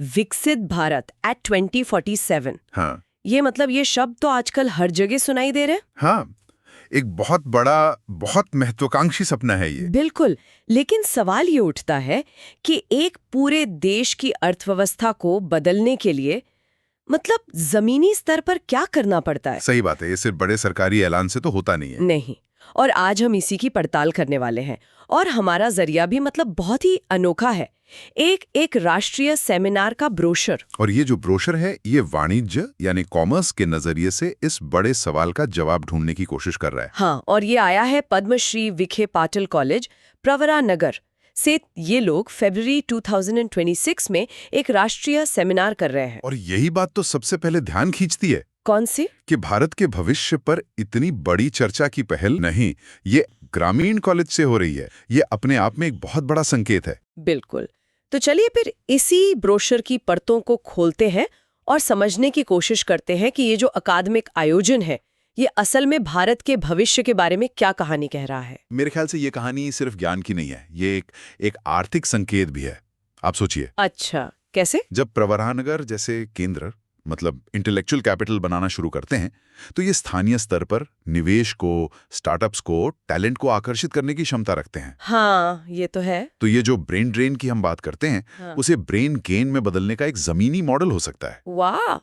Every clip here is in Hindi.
विकसित भारत एट 2047। हाँ ये मतलब ये शब्द तो आजकल हर जगह सुनाई दे रहे हैं। हाँ, एक बहुत बड़ा, बहुत महत्वाकांक्षी सपना है ये। बिल्कुल। लेकिन सवाल ये उठता है कि एक पूरे देश की अर्थव्यवस्था को बदलने के लिए मतलब जमीनी स्तर पर क्या करना पड़ता है? सही बात है, ये सिर्फ बड़े सरकारी ऐलान से तो होता नहीं है। नहीं। और आज हम इसी की पड़ताल करने वाले हैं। और हमारा जरिया भी मतलब बहुत ही अनोखा है। एक राष्ट्रीय सेमिनार का ब्रोशर। और ये जो ब्रोशर है, ये वाणिज्य यानी कॉमर्स के नजरिए से इस बड़े सवाल का जवाब ढूंढने की कोशिश कर रहा है। हाँ, और ये आया है पद्मश्री विखे पाटिल कॉलेज, प्रवरा नगर से। ये लोग फरवरी 2026 में एक राष्ट्रीय सेमिनार कर रहे हैं। और यही बात तो सबसे पहले ध्यान खींचती है कौन सी? कि भारत के भविष्य पर इतनी बड़ी चर्चा की पहल नहीं, ये ग्रामीण कॉलेज से हो रही है। ये अपने आप में एक बहुत बड़ा संकेत है। बिल्कुल। तो चलिए फिर इसी ब्रोशर की परतों को खोलते हैं और समझने की कोशिश करते हैं कि ये जो अकादमिक आयोजन है, ये असल में भारत के भविष्य के बारे में क्या कहानी कह रहा है। मेरे ख्याल से ये कहानी सिर्फ ज्ञान की नहीं है, ये एक आर्थिक संकेत भी है। आप सोचिए, अच्छा, कैसे? जब प्रवरानगर जैसे केंद्र मतलब इंटेलेक्चुअल कैपिटल बनाना शुरू करते हैं, तो ये स्थानीय स्तर पर निवेश को, स्टार्टअप्स को, टैलेंट को आकर्षित करने की क्षमता रखते हैं। हाँ, ये तो है। तो ये जो ब्रेन ड्रेन की हम बात करते हैं, हाँ। उसे ब्रेन गेन में बदलने का एक जमीनी मॉडल हो सकता है। वाह,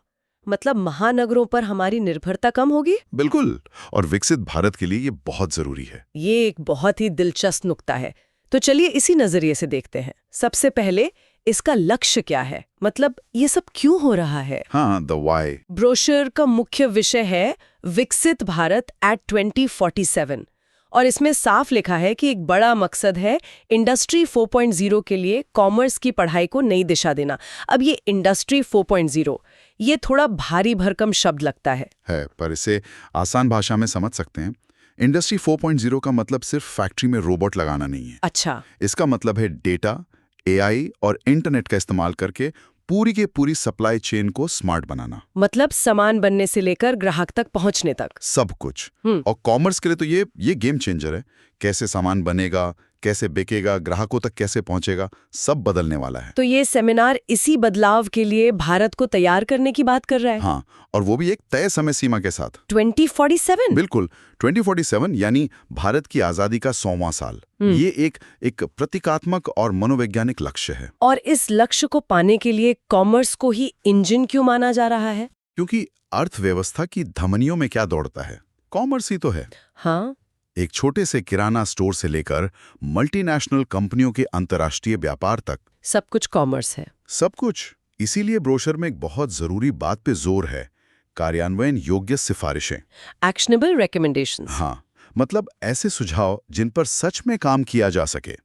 मतलब महानगरों पर हमारी निर्भरता कम होगी। बिल्कुल, और विकसित भारत के लिए ये बहुत जरूरी है। ये एक बहुत ही दिलचस्प नुक्ता है। तो चलिए इसी नजरिए से देखते हैं। सबसे पहले इसका लक्ष्य क्या है, मतलब ये सब क्यों हो रहा है? हाँ, द वाई। ब्रोशर का मुख्य विषय है विकसित भारत एट 2047 और इसमें साफ लिखा है कि एक बड़ा मकसद है इंडस्ट्री 4.0 के लिए कॉमर्स की पढ़ाई को नई दिशा देना। अब ये इंडस्ट्री 4.0 ये थोड़ा भारी भरकम शब्द लगता है। पर इसे आसान भाषा में समझ सकते हैं। इंडस्ट्री 4.0 का मतलब सिर्फ फैक्ट्री में रोबोट लगाना नहीं है। अच्छा। इसका मतलब है डेटा, एआई और इंटरनेट का इस्तेमाल करके पूरी के पूरी सप्लाई चेन को स्मार्ट बनाना। मतलब सामान बनने से लेकर ग्राहक तक पहुंचने तक सब कुछ। और कॉमर्स के लिए तो ये गेम चेंजर है। कैसे सामान बनेगा, कैसे बिकेगा, ग्राहकों तक कैसे पहुंचेगा, सब बदलने वाला है। तो ये सेमिनार इसी बदलाव के लिए भारत को तैयार करने की बात कर रहा है। हाँ, और वो भी एक तय समय सीमा के साथ। 2047? बिल्कुल, 2047 यानी भारत की आजादी का 100वां साल। ये एक प्रतीकात्मक और मनोवैज्ञानिक लक्ष्य है। और इस लक्ष्य को पाने के लिए कॉमर्स को ही इंजन क्यों माना जा रहा है? क्योंकि अर्थव्यवस्था की धमनियों में क्या दौड़ता है, कॉमर्स ही तो है। हाँ। एक छोटे से किराना स्टोर से लेकर मल्टीनेशनल कंपनियों के अंतर्राष्ट्रीय व्यापार तक सब कुछ कॉमर्स है। सब कुछ। इसीलिए ब्रोशर में एक बहुत जरूरी बात पे जोर है, कार्यान्वयन योग्य सिफारिशें। Actionable recommendations. हाँ, मतलब ऐसे सुझाव जिन पर सच में काम किया जा सके।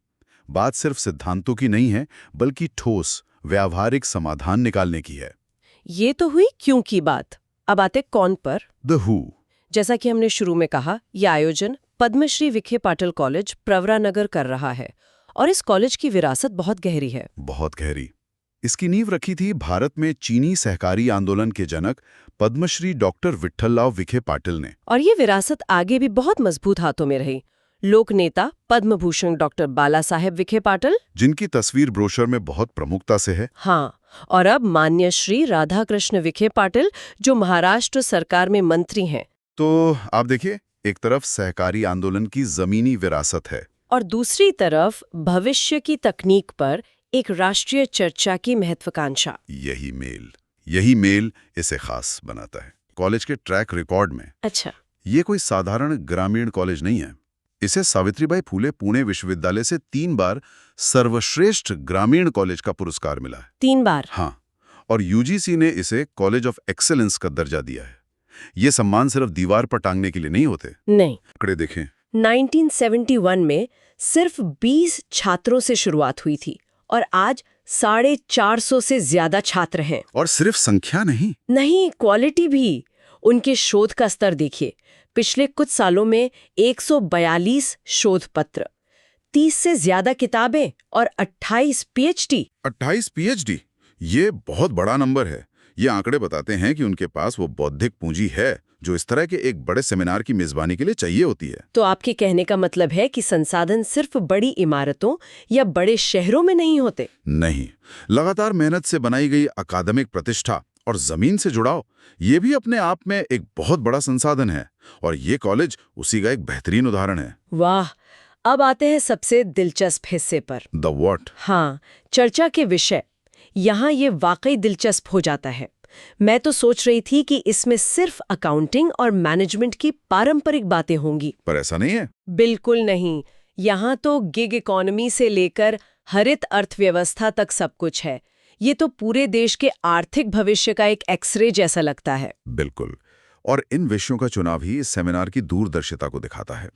बात सिर्फ सिद्धांतों की नहीं है, बल्कि ठोस व्यावहारिक समाधान निकालने की है। ये तो हुई क्यों की बात। अब आते कौन पर। द हू। जैसा कि हमने शुरू में कहा, यह आयोजन पद्मश्री विखे पाटिल कॉलेज प्रवरा नगर कर रहा है और इस कॉलेज की विरासत बहुत गहरी है। बहुत गहरी। इसकी नींव रखी थी भारत में चीनी सहकारी आंदोलन के जनक पद्मश्री डॉक्टर विट्ठलराव विखे पाटिल ने। और ये विरासत आगे भी बहुत मजबूत हाथों में रही। लोक नेता पद्म भूषण डॉक्टर बाला साहेब विखे पाटिल, जिनकी तस्वीर ब्रोशर में बहुत प्रमुखता से है। हाँ, और अब मान्य श्री राधा कृष्ण विखे पाटिल, जो महाराष्ट्र सरकार में मंत्री हैं। तो आप देखिए, एक तरफ सहकारी आंदोलन की जमीनी विरासत है और दूसरी तरफ भविष्य की तकनीक पर एक राष्ट्रीय चर्चा की महत्वाकांक्षा। यही मेल इसे खास बनाता है। कॉलेज के ट्रैक रिकॉर्ड में अच्छा, ये कोई साधारण ग्रामीण कॉलेज नहीं है। इसे सावित्रीबाई फूले पुणे विश्वविद्यालय से 3 बार सर्वश्रेष्ठ ग्रामीण कॉलेज का पुरस्कार मिला है। 3 बार? हाँ, और यूजीसी ने इसे कॉलेज ऑफ एक्सेलेंस का दर्जा दिया है। ये सम्मान सिर्फ दीवार पर टांगने के लिए नहीं होते। नहीं। आंकड़े देखें। 1971 में सिर्फ 20 छात्रों से शुरुआत हुई थी और आज 450 से ज्यादा छात्र हैं। और सिर्फ संख्या नहीं, क्वालिटी भी। उनके शोध का स्तर देखिए। पिछले कुछ सालों में 142 शोध पत्र, 30 से ज्यादा किताबें और 28 पीएचडी। 28 पीएचडी, ये बहुत बड़ा नंबर है। ये आंकड़े बताते हैं कि उनके पास वो बौद्धिक पूंजी है जो इस तरह के एक बड़े सेमिनार की मेजबानी के लिए चाहिए होती है। तो आपके कहने का मतलब है कि संसाधन सिर्फ बड़ी इमारतों या बड़े शहरों में नहीं होते? नहीं, लगातार मेहनत से बनाई गई अकादमिक प्रतिष्ठा और जमीन से जुड़ाव, ये भी अपने आप में एक बहुत बड़ा संसाधन है, और ये कॉलेज उसी का एक बेहतरीन उदाहरण है। वाह, अब आते हैं सबसे दिलचस्प हिस्से पर। The what? हाँ, चर्चा के विषय। यहाँ ये वाकई दिलचस्प हो जाता है। मैं तो सोच रही थी कि इसमें सिर्फ अकाउंटिंग और मैनेजमेंट की पारंपरिक बातें होंगी। पर ऐसा नहीं है। बिल्कुल नहीं। यहाँ तो गिग इकोनॉमी से लेकर हरित अर्थव्यवस्था तक सब कुछ है। ये तो पूरे देश के आर्थिक भविष्य का एक एक्सरे जैसा लगता है। बिल्कुल, और इन विषयों का चुनाव ही इस सेमिनार की दूरदर्शिता को दिखाता है।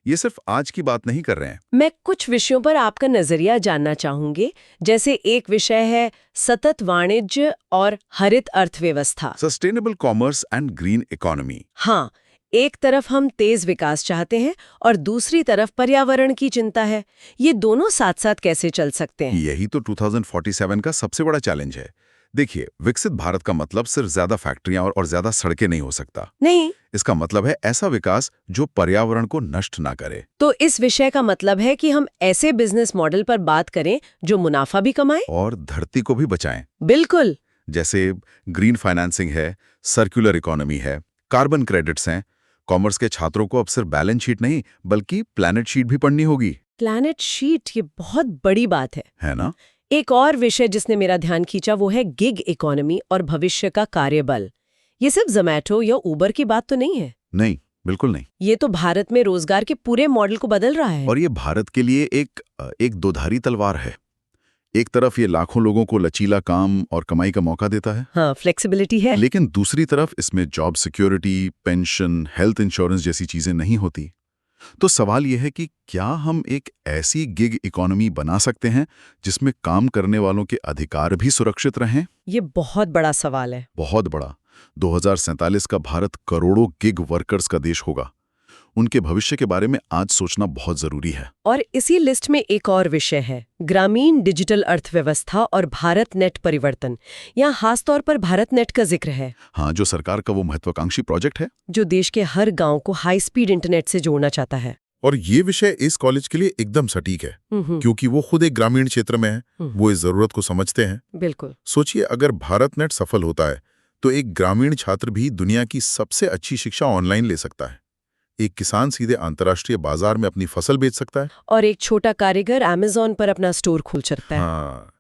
ये सिर्फ आज की बात नहीं कर रहे हैं। मैं कुछ विषयों पर आपका नजरिया जानना चाहूंगी। जैसे एक विषय है सतत वाणिज्य और हरित अर्थव्यवस्था, sustainable commerce and green economy. हाँ, एक तरफ हम तेज विकास चाहते हैं और दूसरी तरफ पर्यावरण की चिंता है। ये दोनों साथ साथ कैसे चल सकते हैं? यही तो 2047 का सबसे बड़ा चैलेंज है। देखिए, विकसित भारत का मतलब सिर्फ ज्यादा फैक्ट्रियां और ज्यादा सड़कें नहीं हो सकता। नहीं। इसका मतलब है ऐसा विकास जो पर्यावरण को नष्ट ना करे। तो इस विषय का मतलब है कि हम ऐसे बिजनेस मॉडल पर बात करें जो मुनाफा भी कमाए और धरती को भी बचाएं। बिल्कुल। जैसे ग्रीन फाइनेंसिंग है, सर्कुलर इकोनॉमी है, कार्बन क्रेडिट्स हैं। कॉमर्स के छात्रों को अब सिर्फ बैलेंस शीट नहीं बल्कि प्लैनेट शीट भी पढ़नी होगी। प्लैनेट शीट, ये बहुत बड़ी बात है ना? एक और विषय जिसने मेरा ध्यान खींचा वो है गिग इकोनॉमी और भविष्य का कार्यबल। ये सिर्फ जोमैटो या उबर की बात तो नहीं है। नहीं, बिल्कुल नहीं। ये तो भारत में रोजगार के पूरे मॉडल को बदल रहा है। और ये भारत के लिए एक दोधारी तलवार है। एक तरफ ये लाखों लोगों को लचीला काम और कमाई का मौका देता है। हाँ, फ्लेक्सिबिलिटी है। लेकिन दूसरी तरफ इसमें job security, pension, health insurance जैसी चीजें नहीं होती। तो सवाल यह है कि क्या हम एक ऐसी गिग इकोनॉमी बना सकते हैं जिसमें काम करने वालों के अधिकार भी सुरक्षित रहें? ये बहुत बड़ा सवाल है। बहुत बड़ा। 2047 का भारत करोड़ों गिग वर्कर्स का देश होगा। उनके भविष्य के बारे में आज सोचना बहुत जरूरी है। और इसी लिस्ट में एक और विषय है ग्रामीण डिजिटल अर्थव्यवस्था और भारत नेट परिवर्तन। यहाँ खासतौर पर भारत नेट का जिक्र है। हाँ, जो सरकार का वो महत्वाकांक्षी प्रोजेक्ट है जो देश के हर गांव को हाई स्पीड इंटरनेट से जोड़ना चाहता है। और ये विषय इस कॉलेज के लिए एकदम सटीक है, क्योंकि वो खुद एक ग्रामीण क्षेत्र में है। वो इस जरूरत को समझते हैं। बिल्कुल। सोचिए, अगर भारत नेट सफल होता है तो एक ग्रामीण छात्र भी दुनिया की सबसे अच्छी शिक्षा ऑनलाइन ले सकता है। एक किसान सीधे अंतर्राष्ट्रीय बाजार में अपनी फसल बेच सकता है। और एक छोटा कारीगर अमेज़न पर अपना स्टोर खोल सकता है। हाँ,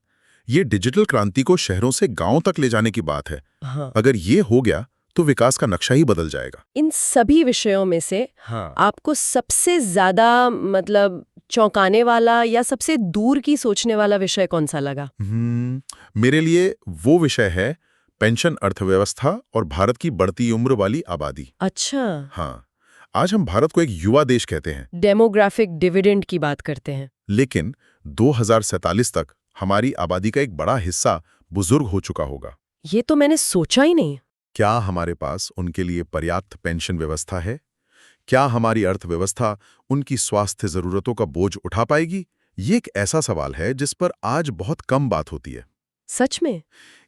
ये डिजिटल क्रांति को शहरों से गांव तक ले जाने की बात है। हाँ। अगर ये हो गया तो विकास का नक्शा ही बदल जाएगा। इन सभी विषयों में से आपको सबसे ज्यादा चौंकाने वाला या सबसे दूर की सोचने वाला विषय कौन सा लगा? मेरे लिए वो विषय है पेंशन अर्थव्यवस्था और भारत की बढ़ती उम्र वाली आबादी। अच्छा। हाँ, आज हम भारत को एक युवा देश कहते हैं, डेमोग्राफिक डिविडेंड की बात करते हैं, लेकिन 2047 तक हमारी आबादी का एक बड़ा हिस्सा बुजुर्ग हो चुका होगा। ये तो मैंने सोचा ही नहीं। क्या हमारे पास उनके लिए पर्याप्त पेंशन व्यवस्था है? क्या हमारी अर्थव्यवस्था उनकी स्वास्थ्य जरूरतों का बोझ उठा पाएगी? ये एक ऐसा सवाल है जिस पर आज बहुत कम बात होती है। सच में?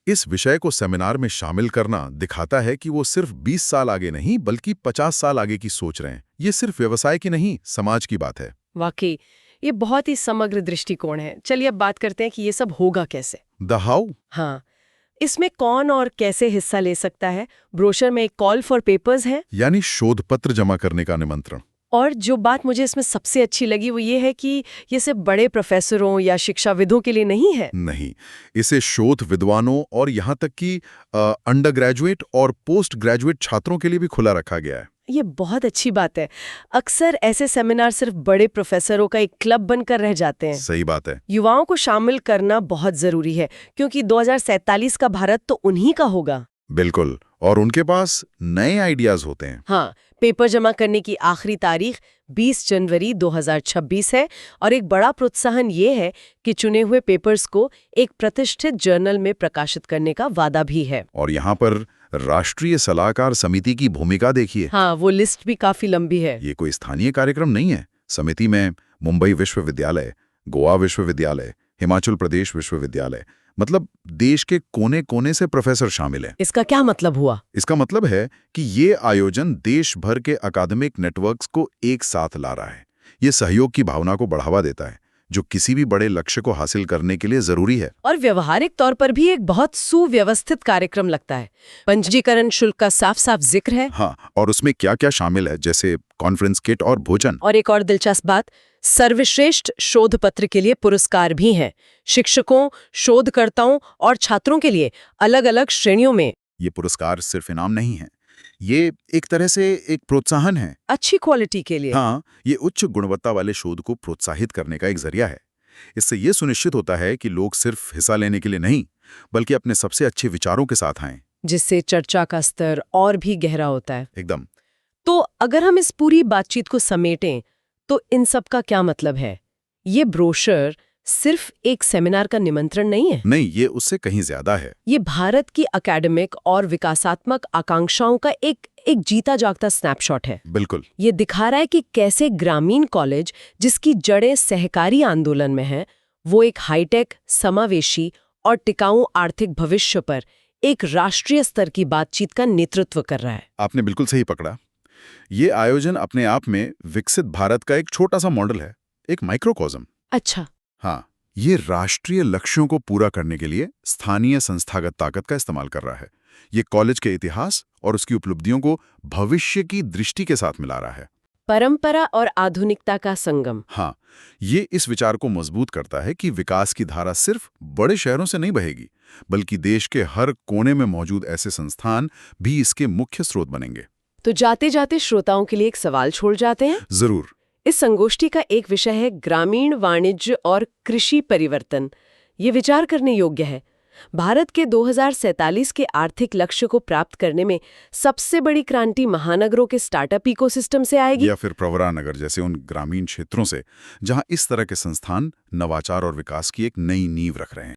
इस विषय को सेमिनार में शामिल करना दिखाता है कि वो सिर्फ 20 साल आगे नहीं बल्कि 50 साल आगे की सोच रहे हैं। ये सिर्फ व्यवसाय की नहीं, समाज की बात है। वाकई ये बहुत ही समग्र दृष्टिकोण है। चलिए अब बात करते हैं कि ये सब होगा कैसे। The how? हाँ, इसमें कौन और कैसे हिस्सा ले सकता है? ब्रोशर में एक कॉल फॉर पेपर्स है, यानी शोध पत्र जमा करने का निमंत्रण। और जो बात मुझे इसमें सबसे अच्छी लगी वो ये है कि ये सिर्फ बड़े प्रोफेसरों या शिक्षाविदों के लिए नहीं है। नहीं, इसे शोध विद्वानों और यहाँ तक कि अंडर ग्रेजुएट और पोस्ट ग्रेजुएट छात्रों के लिए भी खुला रखा गया है। ये बहुत अच्छी बात है। अक्सर ऐसे सेमिनार सिर्फ बड़े प्रोफेसरों का एक क्लब बनकर रह जाते हैं। सही बात है। युवाओं को शामिल करना बहुत जरूरी है, क्योंकि 2047 का भारत तो उन्हीं का होगा। बिल्कुल, और उनके पास नए आइडियाज होते हैं। हाँ, पेपर जमा करने की आखिरी तारीख 20 जनवरी 2026 है, और एक बड़ा प्रोत्साहन ये है कि चुने हुए पेपर्स को एक प्रतिष्ठित जर्नल में प्रकाशित करने का वादा भी है। और यहाँ पर राष्ट्रीय सलाहकार समिति की भूमिका देखिए। हाँ, वो लिस्ट भी काफी लंबी है। ये कोई स्थानीय कार्यक्रम नहीं है। समिति में मुंबई विश्वविद्यालय, गोवा विश्वविद्यालय, हिमाचल प्रदेश विश्वविद्यालय, मतलब देश के कोने-कोने से प्रोफेसर शामिल हैं। इसका क्या मतलब हुआ? इसका मतलब है कि ये आयोजन देश भर के अकादमिक नेटवर्क्स को एक साथ ला रहा है। ये सहयोग की भावना को बढ़ावा देता है, जो किसी भी बड़े लक्ष्य को हासिल करने के लिए जरूरी है। और व्यवहारिक तौर पर भी एक बहुत सुव्यवस्थित कार्यक्रम लगता है। पंजीकरण शुल्क का साफ साफ जिक्र है। हाँ, और उसमें क्या-क्या शामिल है, जैसे कॉन्फ्रेंस किट और भोजन। और एक और दिलचस्प बात, सर्वश्रेष्ठ शोध पत्र के लिए पुरस्कार भी हैं। शिक्षकों, शोधकर्ताओं और छात्रों के लिए अलग-अलग श्रेणियों में। ये पुरस्कार सिर्फ इनाम नहीं है, ये एक तरह से एक प्रोत्साहन है। अच्छी क्वालिटी के लिए। हाँ, ये उच्च गुणवत्ता वाले शोध को प्रोत्साहित करने का एक जरिया है। इससे ये सुनिश्चित होता है कि लोग सिर्फ हिस्सा लेने के लिए नहीं, बल्कि अपने सबसे अच्छे विचारों के साथ आएं। जिससे चर्चा का स्तर और भी गहरा होता है। एकदम। तो अगर हम इस पूरी बातचीत को समेटें, तो इन सब का क्या मतलब है? ये ब्रोशर सिर्फ एक सेमिनार का निमंत्रण नहीं है। नहीं, ये उससे कहीं ज्यादा है। ये भारत की एकेडमिक और विकासात्मक आकांक्षाओं का एक जीता जागता स्नैपशॉट है। बिल्कुल। ये दिखा रहा है कि कैसे ग्रामीण कॉलेज, जिसकी जड़ें सहकारी आंदोलन में हैं, वो एक हाईटेक, समावेशी और टिकाऊ आर्थिक भविष्य पर एक राष्ट्रीय स्तर की बातचीत का नेतृत्व कर रहा है। आपने बिल्कुल सही पकड़ा। ये आयोजन अपने आप में विकसित भारत का एक छोटा सा मॉडल है, एक माइक्रोकॉज्म। अच्छा। हाँ, ये राष्ट्रीय लक्ष्यों को पूरा करने के लिए स्थानीय संस्थागत ताकत का इस्तेमाल कर रहा है। ये कॉलेज के इतिहास और उसकी उपलब्धियों को भविष्य की दृष्टि के साथ मिला रहा है। परंपरा और आधुनिकता का संगम। हाँ, ये इस विचार को मजबूत करता है कि विकास की धारा सिर्फ बड़े शहरों से नहीं बहेगी, बल्कि देश के हर कोने में मौजूद ऐसे संस्थान भी इसके मुख्य स्रोत बनेंगे। तो जाते जाते श्रोताओं के लिए एक सवाल छोड़ जाते हैं। जरूर। इस संगोष्ठी का एक विषय है ग्रामीण वाणिज्य और कृषि परिवर्तन। ये विचार करने योग्य है। भारत के 2047 के आर्थिक लक्ष्य को प्राप्त करने में सबसे बड़ी क्रांति महानगरों के स्टार्टअप इकोसिस्टम से आएगी, या फिर प्रवरा नगर जैसे उन ग्रामीण क्षेत्रों से, जहां इस तरह के संस्थान नवाचार और विकास की एक नई नींव रख रहे हैं।